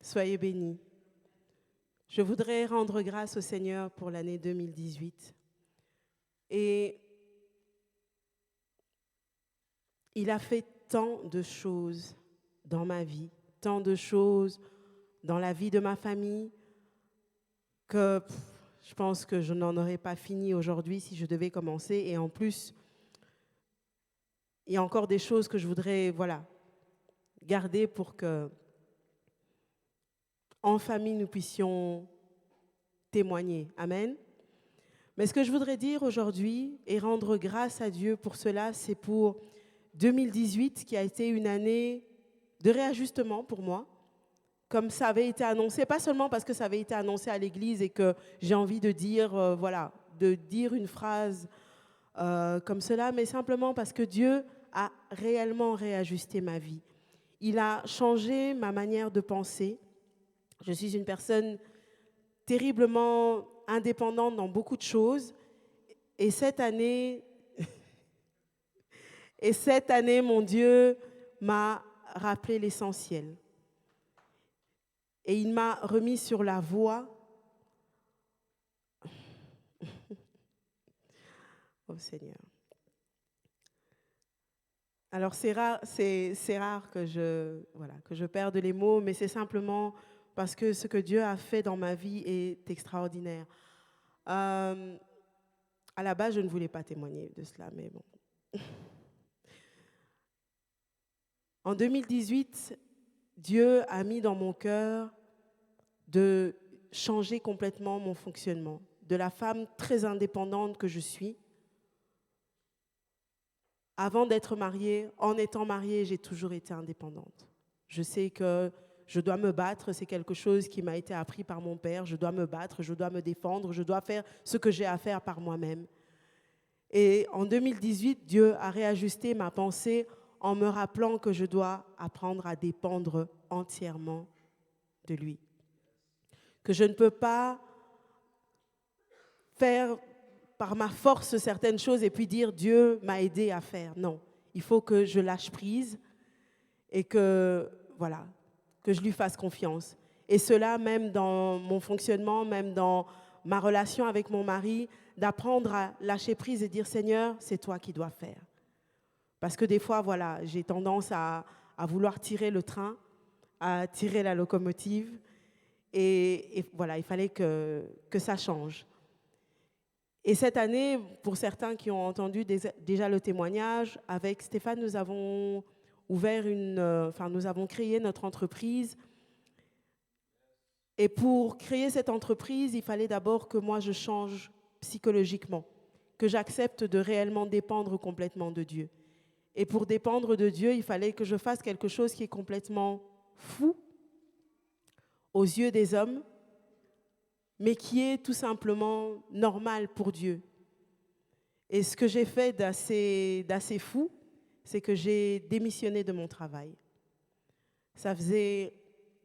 Soyez bénis. Je voudrais rendre grâce au Seigneur pour l'année 2018. Et il a fait tant de choses dans ma vie, tant de choses dans la vie de ma famille, que je pense que je n'en aurais pas fini aujourd'hui si je devais commencer. Et en plus, il y a encore des choses que je voudrais garder pour que, en famille, nous puissions témoigner. Amen. Mais ce que je voudrais dire aujourd'hui et rendre grâce à Dieu pour cela, c'est pour 2018 qui a été une année de réajustement pour moi, comme ça avait été annoncé, pas seulement parce que ça avait été annoncé à l'église et que j'ai envie de dire, de dire une phrase comme cela, mais simplement parce que Dieu a réellement réajusté ma vie. Il a changé ma manière de penser. Je suis une personne terriblement indépendante dans beaucoup de choses. Et cette année, mon Dieu m'a rappelé l'essentiel. Et il m'a remis sur la voie. Oh Seigneur. Alors c'est rare que je perde les mots, mais c'est simplement parce que ce que Dieu a fait dans ma vie est extraordinaire. À la base, je ne voulais pas témoigner de cela, mais bon. En 2018, Dieu a mis dans mon cœur de changer complètement mon fonctionnement. De la femme très indépendante que je suis, avant d'être mariée, en étant mariée, j'ai toujours été indépendante. Je sais que je dois me battre, c'est quelque chose qui m'a été appris par mon père. Je dois me battre, je dois me défendre, je dois faire ce que j'ai à faire par moi-même. Et en 2018, Dieu a réajusté ma pensée en me rappelant que je dois apprendre à dépendre entièrement de lui. Que je ne peux pas faire par ma force certaines choses et puis dire Dieu m'a aidé à faire. Non, il faut que je lâche prise et que je lui fasse confiance. Et cela même dans mon fonctionnement, même dans ma relation avec mon mari, d'apprendre à lâcher prise et dire Seigneur, c'est toi qui dois faire. Parce que des fois, j'ai tendance à vouloir tirer le train, à tirer la locomotive et il fallait que ça change. Et cette année, pour certains qui ont entendu déjà le témoignage, avec Stéphane, nous avons nous avons créé notre entreprise. Et pour créer cette entreprise, il fallait d'abord que moi je change psychologiquement, que j'accepte de réellement dépendre complètement de Dieu. Et pour dépendre de Dieu, il fallait que je fasse quelque chose qui est complètement fou aux yeux des hommes, mais qui est tout simplement normal pour Dieu. Et ce que j'ai fait d'assez fou, c'est que j'ai démissionné de mon travail. Ça faisait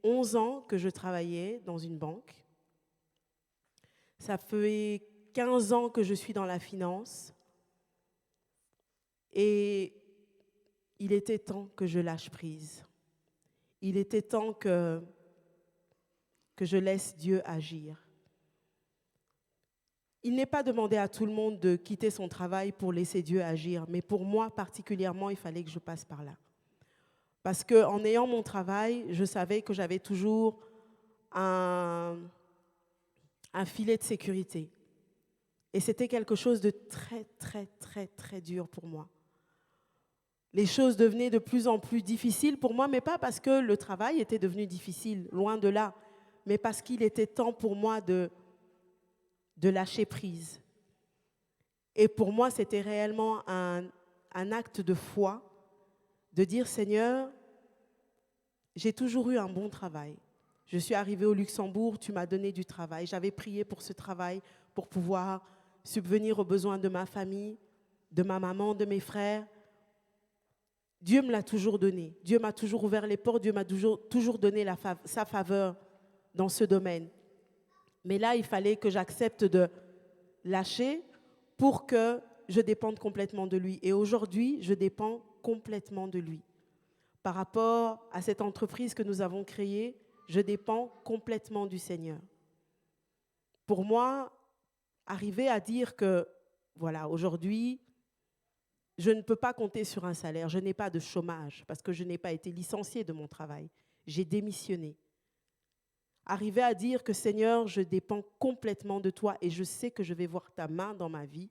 11 ans que je travaillais dans une banque. Ça fait 15 ans que je suis dans la finance. Et il était temps que je lâche prise. Il était temps que je laisse Dieu agir. Il n'est pas demandé à tout le monde de quitter son travail pour laisser Dieu agir, mais pour moi particulièrement, il fallait que je passe par là. Parce qu'en ayant mon travail, je savais que j'avais toujours un filet de sécurité. Et c'était quelque chose de très, très, très, très dur pour moi. Les choses devenaient de plus en plus difficiles pour moi, mais pas parce que le travail était devenu difficile, loin de là, mais parce qu'il était temps pour moi de lâcher prise. Et pour moi, c'était réellement un acte de foi, de dire, Seigneur, j'ai toujours eu un bon travail. Je suis arrivée au Luxembourg, tu m'as donné du travail. J'avais prié pour ce travail, pour pouvoir subvenir aux besoins de ma famille, de ma maman, de mes frères. Dieu me l'a toujours donné. Dieu m'a toujours ouvert les portes. Dieu m'a toujours donné sa faveur dans ce domaine. Mais là, il fallait que j'accepte de lâcher pour que je dépende complètement de lui. Et aujourd'hui, je dépends complètement de lui. Par rapport à cette entreprise que nous avons créée, je dépends complètement du Seigneur. Pour moi, arriver à dire que, voilà, aujourd'hui, je ne peux pas compter sur un salaire, je n'ai pas de chômage parce que je n'ai pas été licenciée de mon travail. J'ai démissionné. Arriver à dire que Seigneur, je dépends complètement de toi et je sais que je vais voir ta main dans ma vie,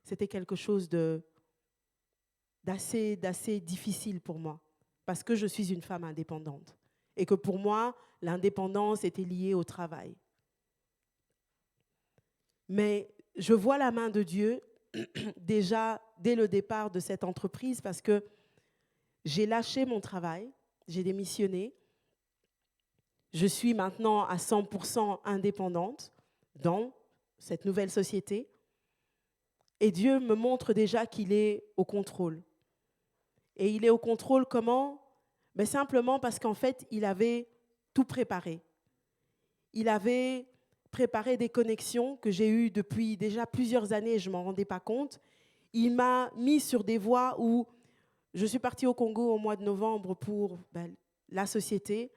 c'était quelque chose d'assez difficile pour moi parce que je suis une femme indépendante et que pour moi, l'indépendance était liée au travail. Mais je vois la main de Dieu déjà dès le départ de cette entreprise parce que j'ai lâché mon travail, j'ai démissionné. Je suis maintenant à 100% indépendante dans cette nouvelle société. Et Dieu me montre déjà qu'il est au contrôle. Et il est au contrôle comment? Ben simplement parce qu'en fait, il avait tout préparé. Il avait préparé des connexions que j'ai eues depuis déjà plusieurs années et je ne m'en rendais pas compte. Il m'a mis sur des voies où je suis partie au Congo au mois de novembre pour la société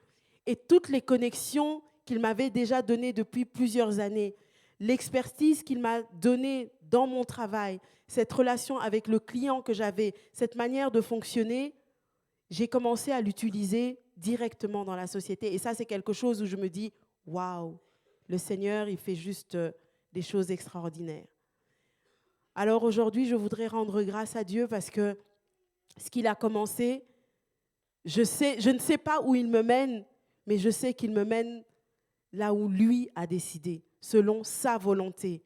et toutes les connexions qu'il m'avait déjà données depuis plusieurs années, l'expertise qu'il m'a donnée dans mon travail, cette relation avec le client que j'avais, cette manière de fonctionner, j'ai commencé à l'utiliser directement dans la société. Et ça, c'est quelque chose où je me dis, waouh, le Seigneur, il fait juste des choses extraordinaires. Alors aujourd'hui, je voudrais rendre grâce à Dieu parce que ce qu'il a commencé, je ne sais pas où il me mène, mais je sais qu'il me mène là où lui a décidé, selon sa volonté.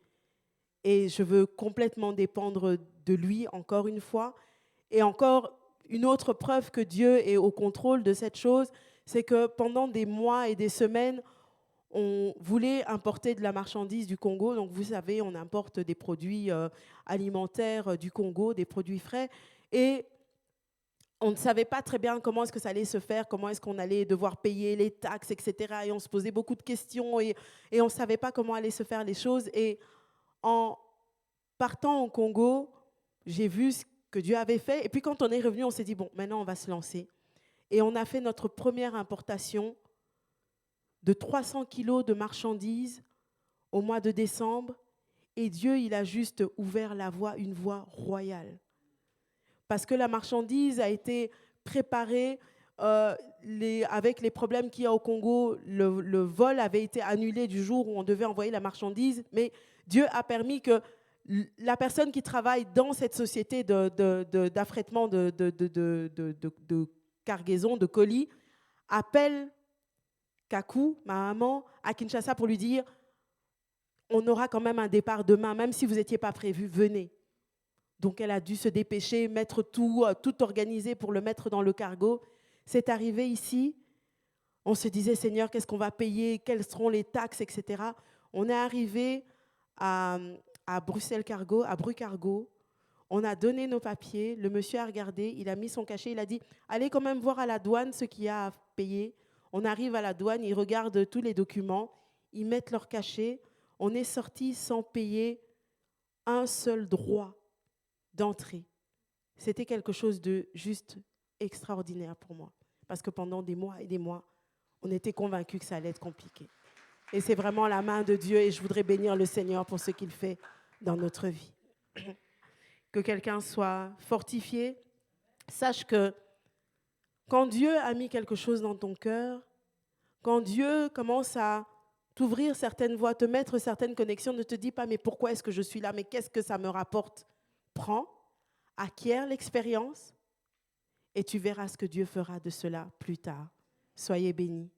Et je veux complètement dépendre de lui, encore une fois. Et encore une autre preuve que Dieu est au contrôle de cette chose, c'est que pendant des mois et des semaines, on voulait importer de la marchandise du Congo. Donc, vous savez, on importe des produits alimentaires du Congo, des produits frais. Et on ne savait pas très bien comment est-ce que ça allait se faire, comment est-ce qu'on allait devoir payer les taxes, etc. Et on se posait beaucoup de questions et on ne savait pas comment allaient se faire les choses. Et en partant au Congo, j'ai vu ce que Dieu avait fait. Et puis quand on est revenu, on s'est dit, bon, maintenant on va se lancer. Et on a fait notre première importation de 300 kilos de marchandises au mois de décembre. Et Dieu, il a juste ouvert la voie, une voie royale. Parce que la marchandise a été préparée avec les problèmes qu'il y a au Congo. Le vol avait été annulé du jour où on devait envoyer la marchandise. Mais Dieu a permis que la personne qui travaille dans cette société d'affrètement de cargaison, de colis, appelle Kakou, ma maman, à Kinshasa pour lui dire « On aura quand même un départ demain, même si vous n'étiez pas prévu, venez ». Donc, elle a dû se dépêcher, mettre tout organisé pour le mettre dans le cargo. C'est arrivé ici. On se disait, Seigneur, qu'est-ce qu'on va payer? Quelles seront les taxes, etc. On est arrivé à Bruxelles Cargo, à Bru Cargo. On a donné nos papiers. Le monsieur a regardé, il a mis son cachet. Il a dit, allez quand même voir à la douane ce qu'il y a à payer. On arrive à la douane, ils regardent tous les documents. Ils mettent leur cachet. On est sorti sans payer un seul droit d'entrée. C'était quelque chose de juste extraordinaire pour moi. Parce que pendant des mois et des mois, on était convaincus que ça allait être compliqué. Et c'est vraiment la main de Dieu et je voudrais bénir le Seigneur pour ce qu'il fait dans notre vie. Que quelqu'un soit fortifié. Sache que quand Dieu a mis quelque chose dans ton cœur, quand Dieu commence à t'ouvrir certaines voies, te mettre certaines connexions, ne te dis pas mais pourquoi est-ce que je suis là, mais qu'est-ce que ça me rapporte? Prends, acquiert l'expérience et tu verras ce que Dieu fera de cela plus tard. Soyez bénis.